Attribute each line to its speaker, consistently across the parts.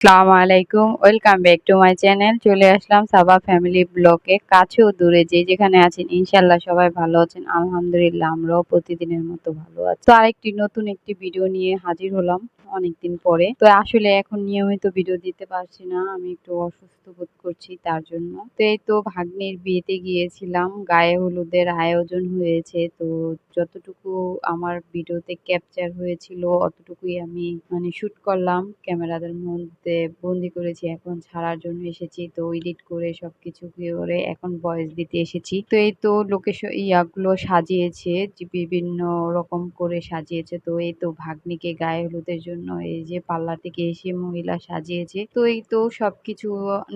Speaker 1: আসসালামু আলাইকুম। Welcome back to my channel. চলে আসলাম সাবা ফ্যামিলি ব্লগে। কাছে ও দূরে যে যেখানে আছেন ইনশাআল্লাহ সবাই ভালো আছেন। আলহামদুলিল্লাহ আমরাও প্রতিদিনের মতো ভালো আছি। তো আরেকটি নতুন একটি ভিডিও নিয়ে হাজির হলাম অনেকদিন পরে। তো আসলে এখন নিয়মিত ভিডিও দিতে পারছি না। আমি একটু অসুস্থ বোধ করছি তার জন্য। তো এই তো ভাগ্নির বিয়েতে গিয়েছিলাম। গায়ে হলুদের আয়োজন হয়েছে। তো যতটুকু আমার ভিডিওতে ক্যাপচার হয়েছিল অতটুকুই আমি শুট করলাম। ক্যামেরাদের মধ্যে বন্দি করেছি। এখন ছাড়ার জন্য এসেছি। তো এডিট করে সবকিছু করে এখন ভয়েস দিতে এসেছি। তো এই তো লোকেশন ইয়াগুলো সাজিয়েছে যে বিভিন্ন রকম করে সাজিয়েছে। তো এই তো ভাগ্নিকে গায়ে হলুদের জন্য এই যে পার্লার থেকে এসে মহিলা সাজিয়েছে। তো এই তো সবকিছু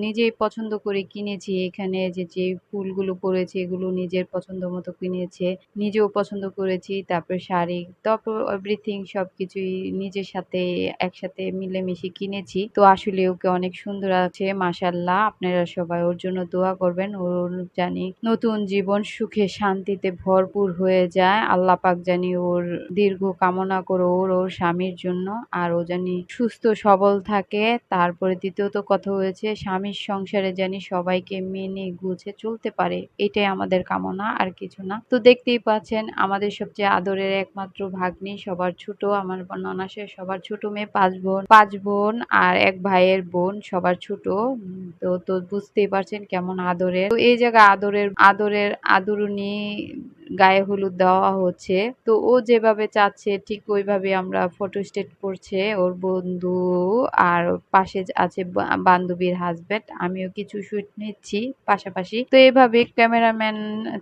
Speaker 1: নিজেই পছন্দ করে কিনেছি। এখানে যে ফুলগুলো পরেছে এগুলো নিজের পছন্দ মতো কিনেছে। নিজেও পছন্দ করেছি। তারপর শাড়ি, তারপর এভরিথিং সবকিছুই নিজের সাথে একসাথে মিলেমিশে কিনেছি। তো আসলে ওকে অনেক সুন্দর আছে মাশাআল্লাহ। আপনারা সবাই ওর জন্য দোয়া করবেন। ওর জানি নতুন জীবন সুখে শান্তিতে ভরপুর হয়ে যায়। আল্লাহ পাক জানি ওর দীর্ঘ কামনা করো ওর স্বামীর জন্য। আর ও জানি সুস্থ সবল থাকে। তারপরে দ্বিতীয়ত কথা হয়েছে স্বামীর সংসারে জানি সবাইকে মেনে গুছে চলতে পারে। এটাই আমাদের কামনা, আর কিছু না। তো দেখতেই পাচ্ছেন আমাদের সবচেয়ে আদরের একমাত্র ভাগ্নি, সবার ছোট, আমার ননাসের সবার ছোট মেয়ে, পাঁচ বোন আর এক ভাইয়ের বোন, সবার ছোট। তো বুঝতেই পারছেন কেমন আদরের। তো এই জায়গায় আদরের আদরণী গায়ে হলুদ দেওয়া হচ্ছে। তো ও যেভাবে চাচ্ছে ঠিক ওইভাবে আমরা ফটো স্টেট করছে ওর বন্ধু, আর পাশে আছে বান্ধবীর হাজবেন্ড। আমিও কিছু শুট নিচ্ছি পাশাপাশি। তো এইভাবে ক্যামেরাম্যান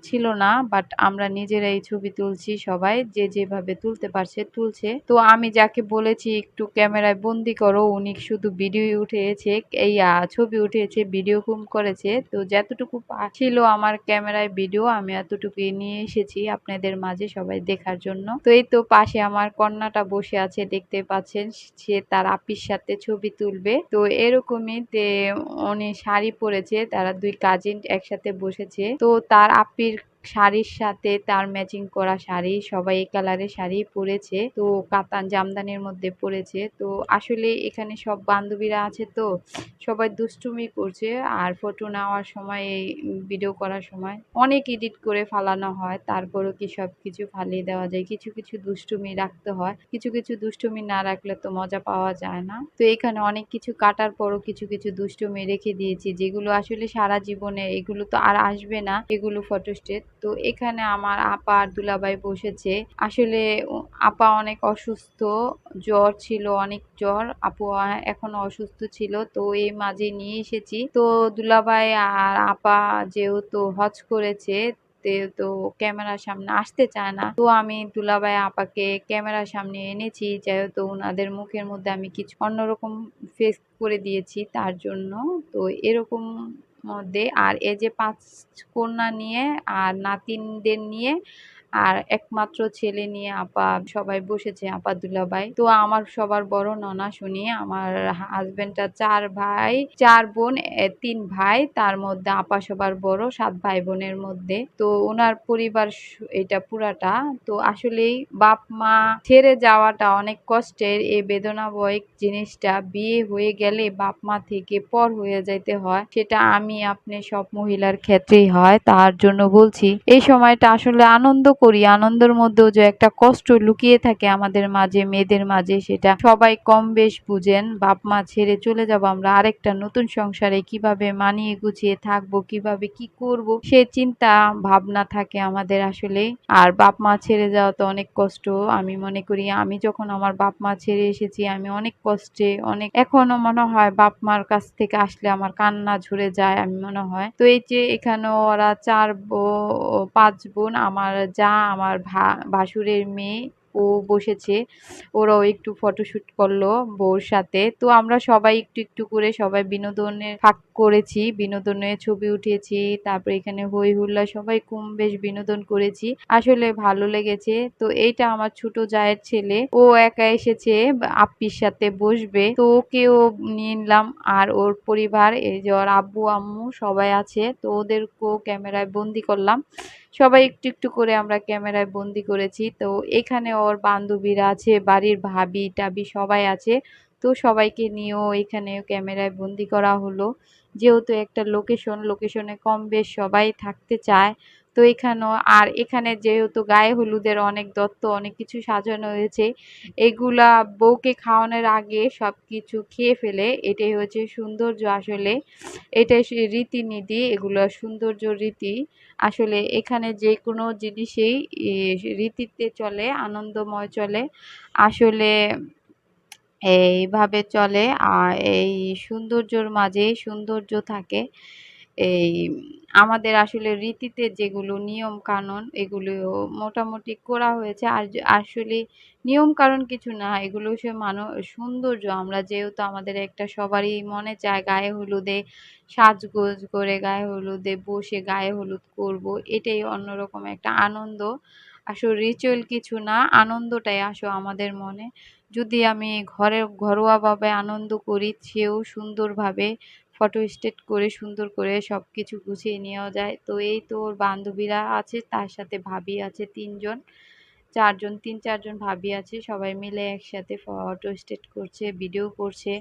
Speaker 1: ছিল না, বাট আমরা নিজেরাই ছবি তুলছি। সবাই যে যেভাবে তুলতে পারছে তুলছে। তো আমি যাকে বলেছি একটু ক্যামেরায় বন্দি করো উনি শুধু ভিডিও উঠিয়েছে, এই ছবি উঠিয়েছে, ভিডিও করেছে। তো যতটুকু ছিল আমার ক্যামেরায় ভিডিও আমি এতটুকুই নিয়ে এসেছি আপনাদের মাঝে সবাই দেখার জন্য। তো এই তো পাশে আমার কন্যাটা বসে আছে, দেখতে পাচ্ছেন। সে তার আপির সাথে ছবি তুলবে। তো এরকমই উনি শাড়ি পরেছে, তারা দুই কাজিন একসাথে বসেছে। তো তার আপির শাড়ির সাথে তার ম্যাচিং করা শাড়ি, সবাই এই কালারের শাড়ি পরেছে। তো কাতান জামদানির মধ্যে পরেছে। তো আসলে এখানে সব বান্ধবীরা আছে, তো সবাই দুষ্টুমি করছে। আর ফটো নেওয়ার সময় এই ভিডিও করার সময় অনেক এডিট করে ফালানো হয়, তারপরও কি সবকিছু ফালিয়ে দেওয়া যায়? কিছু কিছু দুষ্টুমি রাখতে হয়, কিছু কিছু দুষ্টুমি না রাখলে তো মজা পাওয়া যায় না। তো এখানে অনেক কিছু কাটার পরও কিছু কিছু দুষ্টুমি রেখে দিয়েছি, যেগুলো আসলে সারা জীবনে এগুলো তো আর আসবে না, এগুলো ফটোস্টেট। তো এখানে আমার আপা আর দুলাভাই বসেছে। আসলে আপা অনেক অসুস্থ, জ্বর ছিল, অনেক জ্বর। আপু এখনো অসুস্থ ছিল। তো এই মাঝে নিয়ে এসেছি। তো দুলাভাই আর আপা যেহেতু হজ করেছে, তো ক্যামেরার সামনে আসতে চায় না। তো আমি দুলাভাই আপাকে ক্যামেরার সামনে এনেছি, যেহেতু ওনাদের মুখের মধ্যে আমি কিছু অন্যরকম ফেস করে দিয়েছি তার জন্য। তো এরকম মধ্যে আর এই যে ৫ কন্যা নিয়ে আর নাতিনদের নিয়ে আর একমাত্র ছেলে নিয়ে আপা সবাই বসেছে, আপা দুলাভাই। তো আমার সবার বড় ননা শুনি, আমার হাজবেন্ডটা ৪ ভাই ৪ বোন ৩ ভাই, তার মধ্যে আপা সবার বড় ৭ ভাই বোনের মধ্যে। তো ওনার পরিবার এটা পুরাটা। তো আসলেই বাপ মা ছেড়ে যাওয়াটা অনেক কষ্টের, এই বেদনাবয়ক জিনিসটা বিয়ে হয়ে গেলে বাপ মা থেকে পর হয়ে যাইতে হয়, সেটা আমি আপনি সব মহিলার ক্ষেত্রেই হয়। তার জন্য বলছি এই সময়টা আসলে আনন্দ করি, আনন্দের মধ্যেও যে একটা কষ্ট লুকিয়ে থাকে আমাদের মাঝে, মেয়েদের মাঝে, সেটা সবাই কম বেশ বুঝেন। বাপ মা ছেড়ে চলে যাব আমরা আরেকটা নতুন সংসারে, কিভাবে মানিয়ে গুছিয়ে থাকবো, কিভাবে কি করব, সে চিন্তা ভাবনা থাকে আমাদের আসলে। আর বাপ মা ছেড়ে যাওয়া তো অনেক কষ্ট। আমি মনে করি আমি যখন আমার বাপ মা ছেড়ে এসেছি আমি অনেক কষ্টে, অনেক এখনো মনে হয় বাপ মার কাছ থেকে আসলে আমার কান্না ঝরে যায় আমি মনে হয়। তো এই যে এখানে ওরা ৫ বোন, আমার যা, আমার ভাসুরের মেয়ে ও বসেছে, ওরাও একটু ফটোশুট করলো বউর সাথে। তো আমরা সবাই একটু একটু করে সবাই বিনোদনের ভাগ করেছি, বিনোদনের ছবি উঠিয়েছি। তারপরে এখানে হই হুল্লা সবাই কম বেশ বিনোদন করেছি, আসলে ভালো লেগেছে। তো এইটা আমার ছোট জায়ের ছেলে, ও একা এসেছে আপ্পির সাথে বসবে, তো ওকেও নিয়ে নিলাম। আর ওর পরিবার, এই যে ওর আব্বু আম্মু সবাই আছে, তো ওদেরকেও ক্যামেরায় বন্দি করলাম। সবাই একটু একটু করে আমরা ক্যামেরায় বন্দি করেছি। তো এখানে ওর বান্ধবীরা আছে, বাড়ির ভাবি টাবি সবাই আছে। তো সবাইকে নিয়েও এখানে ক্যামেরায় বন্দি করা হলো। যেহেতু একটা লোকেশনে কম বেশ সবাই থাকতে চায়। তো এখানেও আর এখানে যেহেতু গায়ে হলুদের অনেক দত্ত অনেক কিছু সাজানো হয়েছে, এগুলা বউকে খাওয়ানোর আগে সবকিছু খেয়ে ফেলে, এটাই হচ্ছে সৌন্দর্য আসলে। এটাই সে রীতিনীতি, এগুলো সৌন্দর্য রীতি। আসলে এখানে যে কোনো জিনিসেই রীতিতে চলে, আনন্দময় চলে। আসলে এইভাবে চলে আর এই সৌন্দর্যর মাঝেই সৌন্দর্য থাকে। এই আমাদের আসলে রীতিতে যেগুলো নিয়ম কানুন এগুলো মোটামুটি করা হয়েছে। আর আসলে নিয়ম কানুন কিছু না, এগুলো সে সৌন্দর্য। আমরা যেহেতু আমাদের একটা সবারই মনে চায় গায়ে হলুদে সাজগোজ করে গায়ে হলুদে বসে গায়ে হলুদ করব, এটাই অন্যরকম একটা আনন্দ। আসলে রিচুয়াল কিছু না, আনন্দটাই আমাদের মনে। যদি আমি ঘরোয়াভাবে আনন্দ করি, সেও সুন্দরভাবে ফটো স্টেট করে সুন্দর করে সবকিছু গুছিয়ে নেওয়া যায়। তো এই তো ওর বান্ধবীরা আছে, তার সাথে ভাবি আছে ৩ জন, ৪ জন, ৩-৪ জন ভাবি আছে, সবাই মিলে একসাথে ফটো স্টেট করছে, ভিডিও করছে।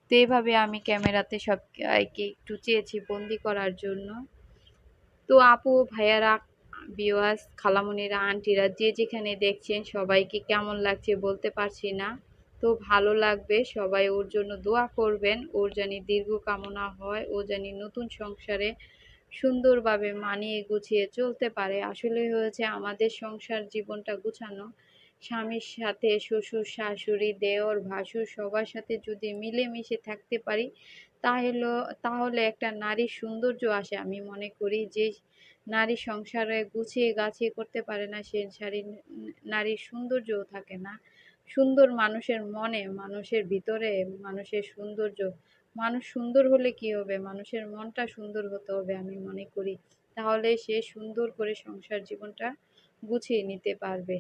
Speaker 1: তো এইভাবে আমি ক্যামেরাতে সবাইকে একটু চেয়েছি বন্দি করার জন্য। তো আপু ভাইয়ারা, ভিউয়ার্স, খালামণিরা, আন্টিরা যে যেখানে দেখছেন সবাইকে কেমন লাগছে বলতে পারছি না। তো ভালো লাগবে, সবাই ওর জন্য দোয়া করবেন, ওর জানি দীর্ঘ কামনা হয়, ও জানি নতুন সংসারে সুন্দরভাবে মানিয়ে গুছিয়ে চলতে পারে। আসলে হয়েছে আমাদের সংসার জীবনটা গুছানো, স্বামীর সাথে শ্বশুর শাশুড়ি দেওর ভাসুর সবার সাথে যদি মিলেমিশে থাকতে পারি, তাহলে তাহলে একটা নারীর সৌন্দর্য আসে। আমি মনে করি যে নারী সংসারে গুছিয়ে গাছিয়ে করতে পারে না, সে নারীর সৌন্দর্যও থাকে না। সুন্দর মানুষের মনে, মানুষের ভিতরে, মানুষের সৌন্দর্য। মানুষ সুন্দর হলে কি হবে, মানুষের মনটা সুন্দর হতে হবে আমি মনে করি। তাহলে সে সুন্দর করে সংসার জীবনটা গুছিয়ে নিতে পারবে।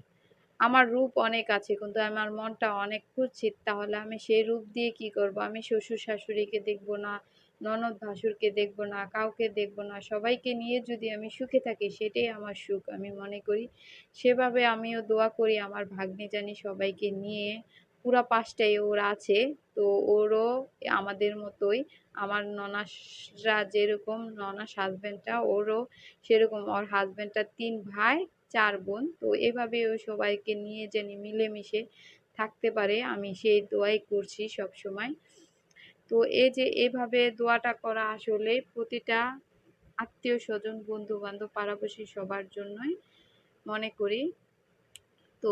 Speaker 1: আমার রূপ অনেক আছে কিন্তু আমার মনটা অনেক কুৎসিত, তাহলে আমি সেই রূপ দিয়ে কি করব? আমি শ্বশুর শাশুড়িকে দেখব না, ননদ ভাসুরকে দেখব না, কাউকে দেখব না, সবাইকে নিয়ে যদি আমি সুখে থাকি সেটাই আমার সুখ আমি মনে করি। সেভাবে আমিও দোয়া করি আমার ভাগ্নে জানি সবাইকে নিয়ে, পুরা ৫টাই ওর আছে। তো ওরও আমাদের মতোই, আমার ননাসরা যেরকম, ননাস হাজবেন্ডটা ওরও সেরকম, ওর হাজবেন্ডটা ৩ ভাই ৪ বোন। তো এভাবে ও সবাইকে নিয়ে যেন মিলেমিশে থাকতে পারে, আমি সেই দোয়াই করছি সব সময়। তো এই যে এভাবে দোয়াটা করা আসলে প্রতিটা আত্মীয় স্বজন বন্ধু বান্ধব পাড়াপড়শি সবার জন্যই মনে করি। তো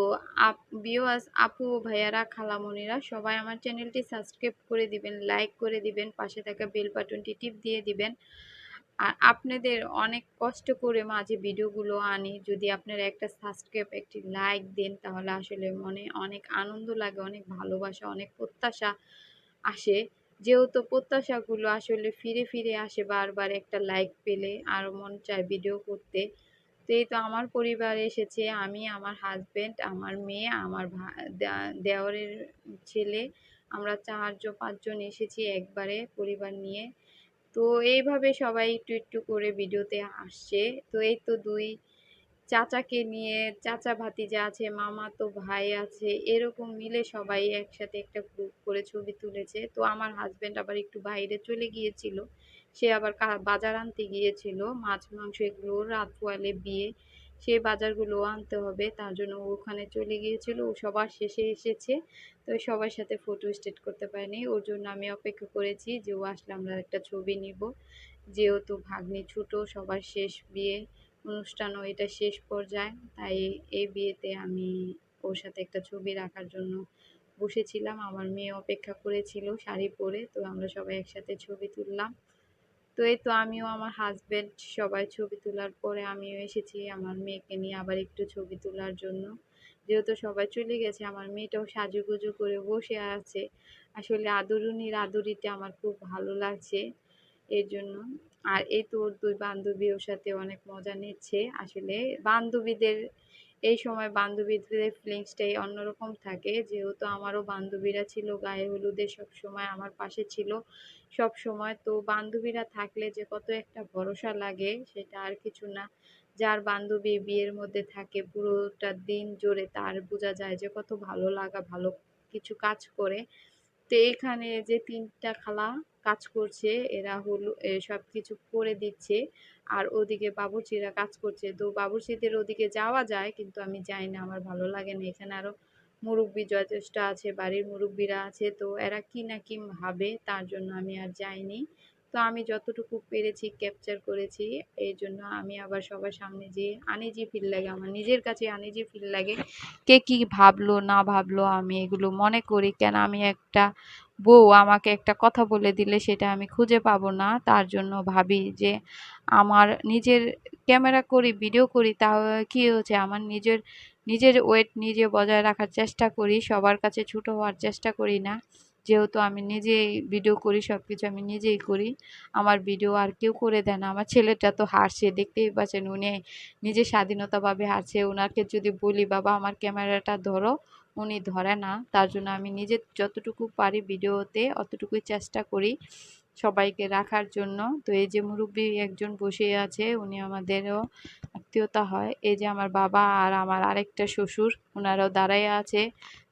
Speaker 1: ভিউয়ার্স, আপু ও ভাইয়ারা, খালামণিরা, সবাই আমার চ্যানেলটি সাবস্ক্রাইব করে দিবেন, লাইক করে দিবেন, পাশে থাকা বেল বাটনটি টিপ দিয়ে দিবেন। আর আপনাদের অনেক কষ্ট করে মাঝে ভিডিওগুলো আনি, যদি আপনারা একটা সাবস্ক্রাইব একটি লাইক দেন তাহলে আসলে মনে অনেক আনন্দ লাগে, অনেক ভালোবাসা, অনেক প্রত্যাশা আসে। যেহেতু প্রত্যাশাগুলো আসলে ফিরে ফিরে আসে বারবার, একটা লাইক পেলে আরো মন চায় ভিডিও করতে। তো এই তো আমার পরিবার এসেছে, আমি, আমার হাজবেন্ড, আমার মেয়ে, আমার দেওরের ছেলে, আমরা ৪-৫ জন এসেছি একবারে পরিবার নিয়ে। তো এইভাবে সবাই একটু একটু করে ভিডিওতে আসছে। তো এই তো ২ চাচাকে নিয়ে, চাচা ভাতিজা আছে, মামাতো ভাই আছে, এরকম মিলে সবাই একসাথে একটা গ্রুপ করে ছবি তুলেছে। তো আমার হাজবেন্ড আবার একটু বাইরে চলে গিয়েছিল, সে আবার বাজার আনতে গিয়েছিল, মাছ মাংস এগুলো রাত পোয়ালে বিয়ে, সেই বাজারগুলো আনতে হবে, তার জন্য ও ওখানে চলে গিয়েছিল। ও সবার শেষে এসেছে, তো সবার সাথে ফটো স্টেট করতে পারিনি, ওর জন্য আমি অপেক্ষা করেছি যে ও আসলে আমরা একটা ছবি নিব। যেহেতু ভাগ্নি ছোট, সবার শেষ বিয়ে অনুষ্ঠানও এটা শেষ পর্যায়ে, তাই এই বিয়েতে আমি ওর সাথে একটা ছবি রাখার জন্য বসেছিলাম। আমার মেয়ে অপেক্ষা করেছিল শাড়ি পরে, তো আমরা সবাই একসাথে ছবি তুললাম। তো এই তো আমিও আমার হাজবেন্ড সবাই ছবি তোলার পরে আমিও এসেছি আমার মেয়েকে নিয়ে আবার একটু ছবি তোলার জন্য। যেহেতু সবাই চলে গেছে, আমার মেয়েটাও সাজুগুজু করে বসে আছে। আসলে আদরণীর আদরিতে আমার খুব ভালো লাগছে এর জন্য। আর এই তো ওর ২ বান্ধবী ওর সাথে অনেক মজা নিচ্ছে। আসলে বান্ধবীদের এই সময় বান্ধবীদের ফিলিংসটাই অন্যরকম থাকে। যেহেতু আমারও বান্ধবীরা ছিল গায়ে হলুদে, সবসময় আমার পাশে ছিল সবসময়। তো বান্ধবীরা থাকলে যে কত একটা ভরসা লাগে সেটা আর কিছু না। যার বান্ধবী বিয়ের মধ্যে থাকে পুরোটা দিন জুড়ে তার বোঝা যায় যে কত ভালো লাগা, ভালো কিছু কাজ করে। তো এখানে যে ৩ টা খালা কাজ করছে, এরা হলো সবকিছু করে দিচ্ছে। আর ওদিকে বাবুর্চিরা কাজ করছে। তো বাবুর্চিদের ওদিকে যাওয়া যায়, কিন্তু আমি যাই না, আমার ভালো লাগে না। এখানে আরো মুরুব্বি জ্যেষ্ঠ আছে, বাড়ির মুরুব্বিরা আছে, তো এরা কি না কি ভাবে, তার জন্য আমি আর যাইনি। তো আমি যতটুকু পেরেছি ক্যাপচার করেছি। এই জন্য আমি আবার সবার সামনে যেয়ে আনইজি ফিল লাগে, আমার নিজের কাছে আনইজি ফিল লাগে। কে কি ভাবলো না ভাবলো আমি এগুলো মনে করি কেন, আমি একটা বউ, আমাকে একটা কথা বলে দিলে সেটা আমি খুঁজে পাবো না, তার জন্য ভাবি যে আমার নিজের ক্যামেরা করি, ভিডিও করি, তাও কি হচ্ছে, আমার নিজের নিজের ওয়েট নিজে বজায় রাখার চেষ্টা করি, সবার কাছে ছোট হওয়ার চেষ্টা করি না। যেহেতু আমি নিজেই ভিডিও করি, সবকিছু আমি নিজেই করি, আমার ভিডিও আর কেউ করে দেয় না। আমার ছেলেটা তো হারছে, দেখতেই পাচ্ছেন, উনি নিজে স্বাধীনতাভাবে হারছে। ওনাকে যদি বলি বাবা আমার ক্যামেরাটা ধরো, উনি ধরে না। তার জন্য আমি নিজে যতটুকু পারি ভিডিওতে অতটুকুই চেষ্টা করি সবাইকে রাখার জন্য। তো এই যে মুরব্বী একজন বসে আছে, উনি আমাদেরও আত্মীয়তা হয়। এই যে আমার বাবা আর আমার আরেকটা শ্বশুর, ওনারাও দাঁড়ায় আছে।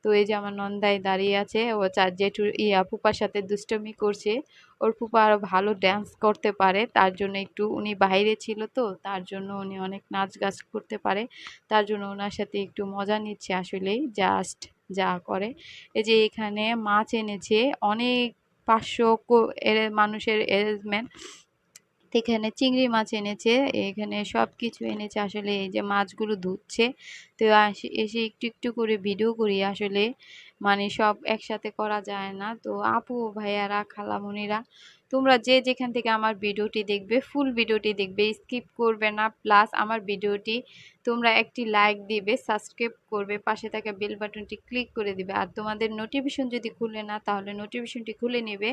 Speaker 1: তো এই যে আমার নন্দাই দাঁড়িয়ে আছে, ও চার জেঠুর ফুপার সাথে দুষ্টমি করছে। ওর ফুপা আরো ভালো ড্যান্স করতে পারে, তার জন্য একটু, উনি বাইরে ছিল তো, তার জন্য উনি অনেক নাচ গাছ করতে পারে, তার জন্য ওনার সাথে একটু মজা নিচ্ছে আসলেই, জাস্ট যা করে। এই যে এখানে মাছ এনেছে অনেক, 500 এর মানুষের অ্যারেঞ্জমেন্ট। এখানে চিংড়ি মাছ এনেছে, এখানে সব কিছু এনেছে আসলে। এই যে মাছগুলো ধুচ্ছে, তো এসে একটু একটু করে ভিডিও করি আসলে, মানে সব একসাথে করা যায় না। তো আপু ভাইয়ারা খালামণিরা, তোমরা যে যেখান থেকে আমার ভিডিওটি দেখবে, ফুল ভিডিওটি দেখবে, স্কিপ করবে না। প্লাস আমার ভিডিওটি তোমরা একটি লাইক দিবে, সাবস্ক্রাইব করবে, পাশে থাকা বেল বাটনটি ক্লিক করে দিবে। আর তোমাদের নোটিফিকেশন যদি খুলে না, তাহলে নোটিফিকেশনটি খুলে নেবে।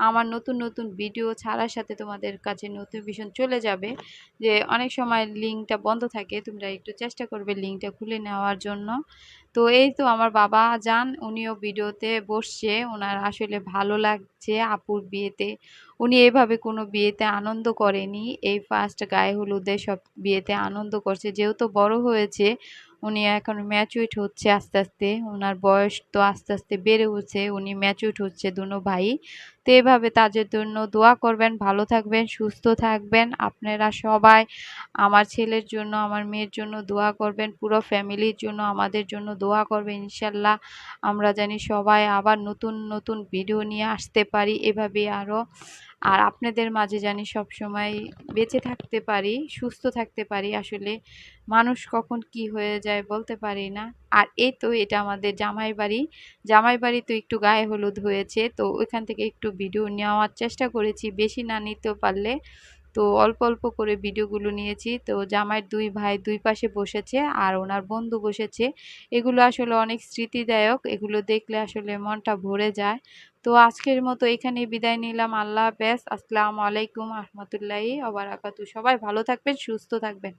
Speaker 1: আমার নতুন নতুন ভিডিও ছাড়ার সাথে তোমাদের কাছে নোটিফিকেশন চলে যাবে। যে অনেক সময় লিঙ্কটা বন্ধ থাকে, তোমরা একটু চেষ্টা করবে লিঙ্কটা খুলে নেওয়ার জন্য। তো এই তো আমার বাবা যান, উনিও ভিডিওতে বসছে, ওনার আসলে ভালো লাগছে আপুর বিয়েতে। উনি এভাবে কোনো বিয়েতে আনন্দ করেনি, এই ফার্স্ট গায়ে হলুদে সব বিয়েতে আনন্দ করছে। যেহেতু বড় হয়েছে, উনি এখন ম্যাচুইট হচ্ছে আস্তে আস্তে, ওনার বয়স তো আস্তে আস্তে বেড়ে উঠছে, উনি ম্যাচুইট হচ্ছে দুনো ভাই। তো এভাবে তাদের জন্য দোয়া করবেন, ভালো থাকবেন, সুস্থ থাকবেন আপনারা সবাই। আমার ছেলের জন্য, আমার মেয়ের জন্য দোয়া করবেন, পুরো ফ্যামিলির জন্য, আমাদের জন্য দোয়া করবেন। ইনশাল্লাহ আমরা জানি সবাই আবার নতুন নতুন ভিডিও নিয়ে আসতে পারি এভাবে আরও। আর আপনাদের মাঝে জানি সবসময় বেঁচে থাকতে পারি, সুস্থ থাকতে পারি। আসলে মানুষ কখন কি হয়ে যায় বলতে পারি না। আর এই তো এটা আমাদের জামাই বাড়ি, জামাই বাড়ি তো একটু গায়ে হলুদ হয়েছে, তো ওইখান থেকে একটু ভিডিও নেওয়ার চেষ্টা করেছি, বেশি না নিতেও পারলে। তো অল্প অল্প করে ভিডিওগুলো নিয়েছি। তো জামাইয়ের দুই ভাই দুই পাশে বসেছে, আর ওনার বন্ধু বসেছে। এগুলো আসলে অনেক স্মৃতিদায়ক, এগুলো দেখলে আসলে মনটা ভরে যায়। তো আজকের মতো এখানেই বিদায় নিলাম। আল্লাহ হাফেজ, আসসালামু আলাইকুম রহমতুল্লাহি ওয়া বারাকাতুহু। সবাই ভালো থাকবেন, সুস্থ থাকবেন।